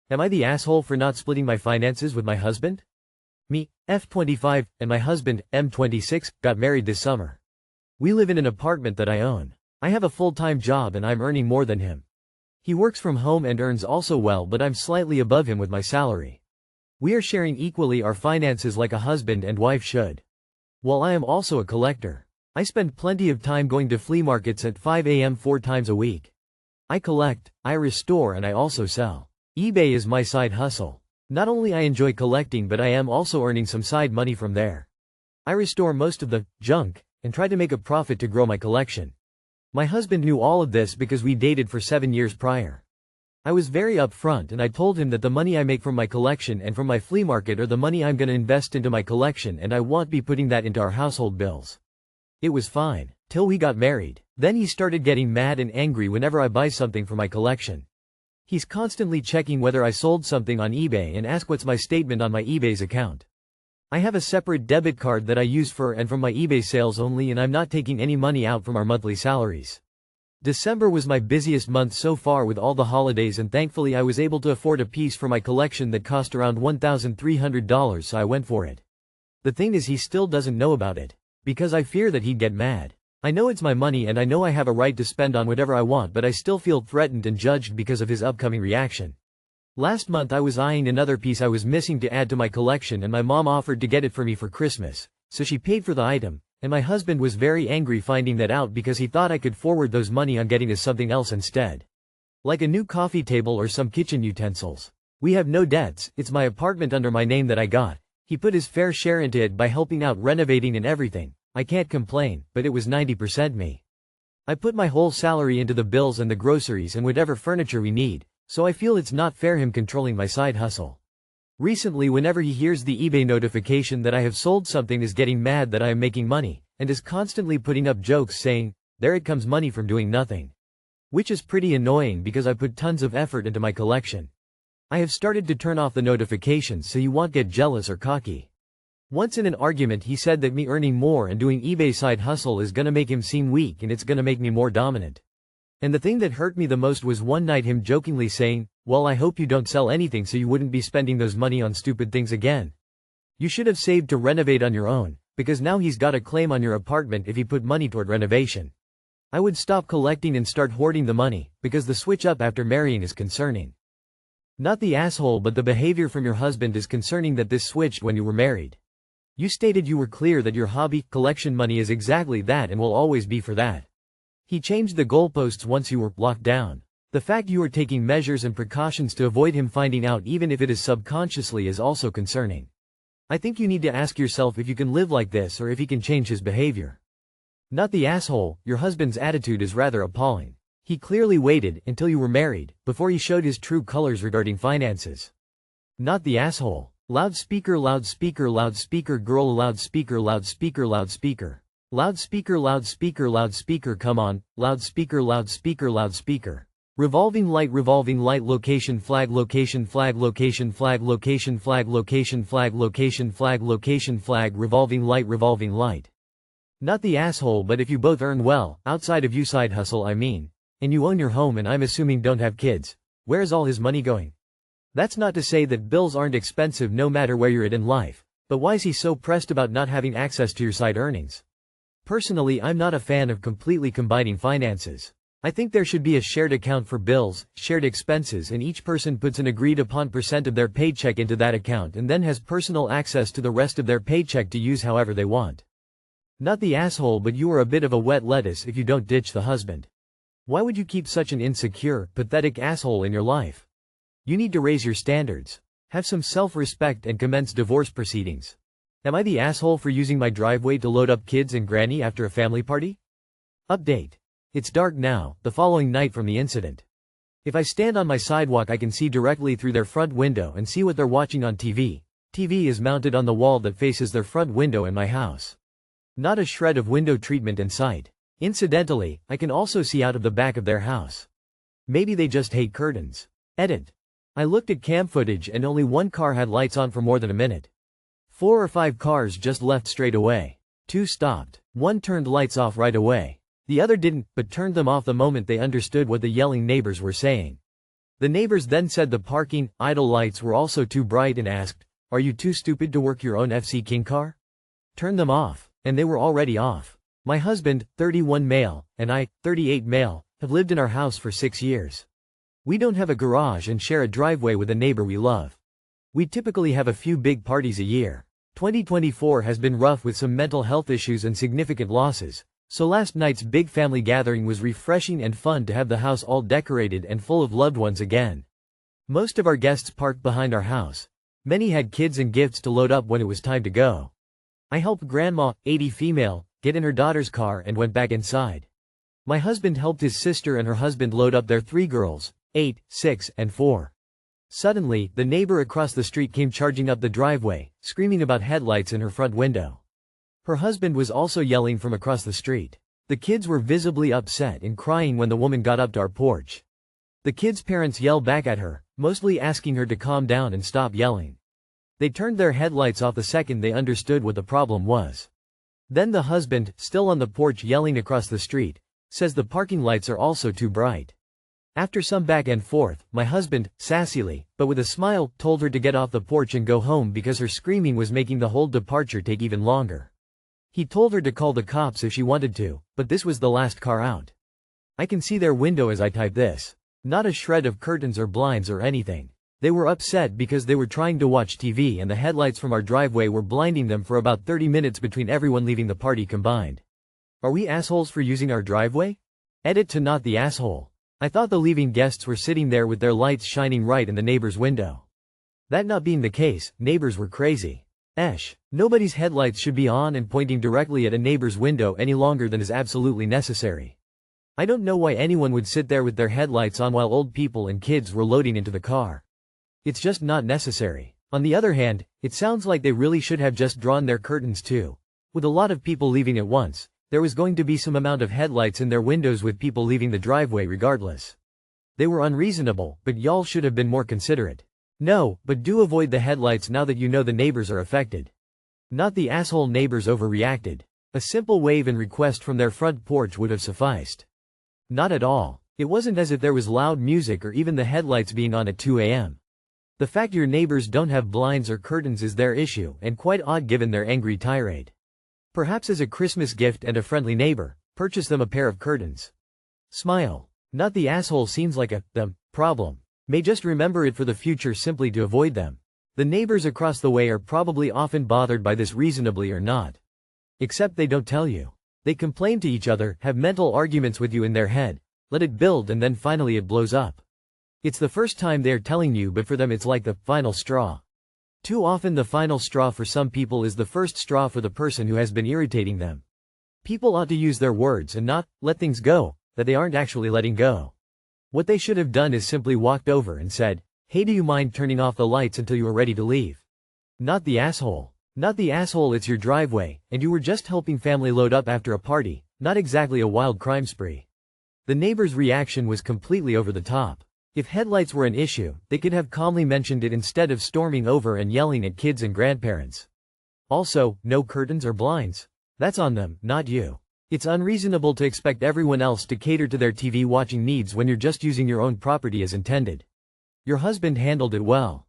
Am I the asshole for not splitting my finances with my husband? Me, F25, and my husband, M26, got married this summer. We live in an apartment that I own. I have a full-time job and I'm earning more than him. He works from home and earns also well, but I'm slightly above him with my salary. We are sharing equally our finances like a husband and wife should. While I am also a collector, I spend plenty of time going to flea markets at 5 a.m. 4 times a week. I collect, I restore, and I also sell. eBay is my side hustle. Not only I enjoy collecting, but I am also earning some side money from there. I restore most of the junk and try to make a profit to grow my collection. My husband knew all of this because we dated for 7 years prior. I was very upfront and I told him that the money I make from my collection and from my flea market are the money I'm gonna invest into my collection, and I won't be putting that into our household bills. It was fine, till we got married. Then he started getting mad and angry whenever I buy something for my collection. He's constantly checking whether I sold something on eBay and ask what's my statement on my eBay's account. I have a separate debit card that I use for and from my eBay sales only, and I'm not taking any money out from our monthly salaries. December was my busiest month so far with all the holidays, and thankfully I was able to afford a piece for my collection that cost around $1,300, so I went for it. The thing is, he still doesn't know about it, because I fear that he'd get mad. I know it's my money and I know I have a right to spend on whatever I want, but I still feel threatened and judged because of his upcoming reaction. Last month I was eyeing another piece I was missing to add to my collection, and my mom offered to get it for me for Christmas, so she paid for the item, and my husband was very angry finding that out because he thought I could forward those money on getting us something else instead. Like a new coffee table or some kitchen utensils. We have no debts, it's my apartment under my name that I got. He put his fair share into it by helping out renovating and everything. I can't complain, but it was 90% me. I put my whole salary into the bills and the groceries and whatever furniture we need, so I feel it's not fair him controlling my side hustle. Recently, whenever he hears the eBay notification that I have sold something, is getting mad that I am making money, and is constantly putting up jokes saying, "There it comes, money from doing nothing." Which is pretty annoying because I put tons of effort into my collection. I have started to turn off the notifications so you won't get jealous or cocky. Once in an argument he said that me earning more and doing eBay side hustle is gonna make him seem weak and it's gonna make me more dominant. And the thing that hurt me the most was one night him jokingly saying, "Well, I hope you don't sell anything so you wouldn't be spending those money on stupid things again. You should have saved to renovate on your own, because now he's got a claim on your apartment if he put money toward renovation." I would stop collecting and start hoarding the money, because the switch up after marrying is concerning. Not the asshole, but the behavior from your husband is concerning that this switched when you were married. You stated you were clear that your hobby, collection money, is exactly that and will always be for that. He changed the goalposts once you were locked down. The fact you are taking measures and precautions to avoid him finding out, even if it is subconsciously, is also concerning. I think you need to ask yourself if you can live like this or if he can change his behavior. Not the asshole, your husband's attitude is rather appalling. He clearly waited until you were married before he showed his true colors regarding finances. Not the asshole. Loudspeaker, loudspeaker, loudspeaker, girl, loudspeaker, loudspeaker, loudspeaker. Loudspeaker, loudspeaker, loudspeaker, come on, loudspeaker, loudspeaker, loudspeaker. Revolving light, location flag, location flag, location flag, location flag, location flag, location flag, location flag, revolving light. Not the asshole, but if you both earn well, outside of you side hustle I mean, and you own your home and I'm assuming don't have kids, where's all his money going? That's not to say that bills aren't expensive no matter where you're at in life, but why is he so pressed about not having access to your side earnings? Personally, I'm not a fan of completely combining finances. I think there should be a shared account for bills, shared expenses, and each person puts an agreed upon percent of their paycheck into that account and then has personal access to the rest of their paycheck to use however they want. Not the asshole, but you are a bit of a wet lettuce if you don't ditch the husband. Why would you keep such an insecure, pathetic asshole in your life? You need to raise your standards. Have some self-respect and commence divorce proceedings. Am I the asshole for using my driveway to load up kids and granny after a family party? Update. It's dark now, the following night from the incident. If I stand on my sidewalk I can see directly through their front window and see what they're watching on TV. TV is mounted on the wall that faces their front window in my house. Not a shred of window treatment in sight. Incidentally, I can also see out of the back of their house. Maybe they just hate curtains. Edit. I looked at cam footage and only one car had lights on for more than a minute. 4 or 5 cars just left straight away. 2 stopped. 1 turned lights off right away. The other didn't, but turned them off the moment they understood what the yelling neighbors were saying. The neighbors then said the parking idle lights were also too bright and asked, "Are you too stupid to work your own FC King car? Turn them off." And they were already off. My husband, 31 male, and I, 38 male, have lived in our house for 6 years. We don't have a garage and share a driveway with a neighbor we love. We typically have a few big parties a year. 2024 has been rough with some mental health issues and significant losses, so last night's big family gathering was refreshing and fun to have the house all decorated and full of loved ones again. Most of our guests parked behind our house. Many had kids and gifts to load up when it was time to go. I helped Grandma, 80 female, get in her daughter's car and went back inside. My husband helped his sister and her husband load up their 3 girls, 8, 6, and 4. Suddenly, the neighbor across the street came charging up the driveway, screaming about headlights in her front window. Her husband was also yelling from across the street. The kids were visibly upset and crying when the woman got up to our porch. The kids' parents yelled back at her, mostly asking her to calm down and stop yelling. They turned their headlights off the second they understood what the problem was. Then the husband, still on the porch yelling across the street, says the parking lights are also too bright. After some back and forth, my husband, sassily, but with a smile, told her to get off the porch and go home because her screaming was making the whole departure take even longer. He told her to call the cops if she wanted to, but this was the last car out. I can see their window as I type this. Not a shred of curtains or blinds or anything. They were upset because they were trying to watch TV and the headlights from our driveway were blinding them for about 30 minutes between everyone leaving the party combined. Are we assholes for using our driveway? Edit to not the asshole. I thought the leaving guests were sitting there with their lights shining right in the neighbor's window. That not being the case, neighbors were crazy. Nobody's headlights should be on and pointing directly at a neighbor's window any longer than is absolutely necessary. I don't know why anyone would sit there with their headlights on while old people and kids were loading into the car. It's just not necessary. On the other hand, it sounds like they really should have just drawn their curtains too. With a lot of people leaving at once, there was going to be some amount of headlights in their windows with people leaving the driveway regardless. They were unreasonable, but y'all should have been more considerate. No, but do avoid the headlights now that you know the neighbors are affected. Not the asshole neighbors overreacted. A simple wave and request from their front porch would have sufficed. Not at all. It wasn't as if there was loud music or even the headlights being on at 2 a.m. The fact your neighbors don't have blinds or curtains is their issue and quite odd given their angry tirade. Perhaps as a Christmas gift and a friendly neighbor, purchase them a pair of curtains. Smile. Not the asshole seems like a them problem. May just remember it for the future simply to avoid them. The neighbors across the way are probably often bothered by this reasonably or not. Except they don't tell you. They complain to each other, have mental arguments with you in their head, let it build and then finally it blows up. It's the first time they're telling you, but for them it's like the final straw. Too often the final straw for some people is the first straw for the person who has been irritating them. People ought to use their words and not let things go that they aren't actually letting go. What they should have done is simply walked over and said, "Hey, do you mind turning off the lights until you are ready to leave?" Not the asshole. Not the asshole, it's your driveway, and you were just helping family load up after a party, not exactly a wild crime spree. The neighbor's reaction was completely over the top. If headlights were an issue, they could have calmly mentioned it instead of storming over and yelling at kids and grandparents. Also, no curtains or blinds. That's on them, not you. It's unreasonable to expect everyone else to cater to their TV watching needs when you're just using your own property as intended. Your husband handled it well.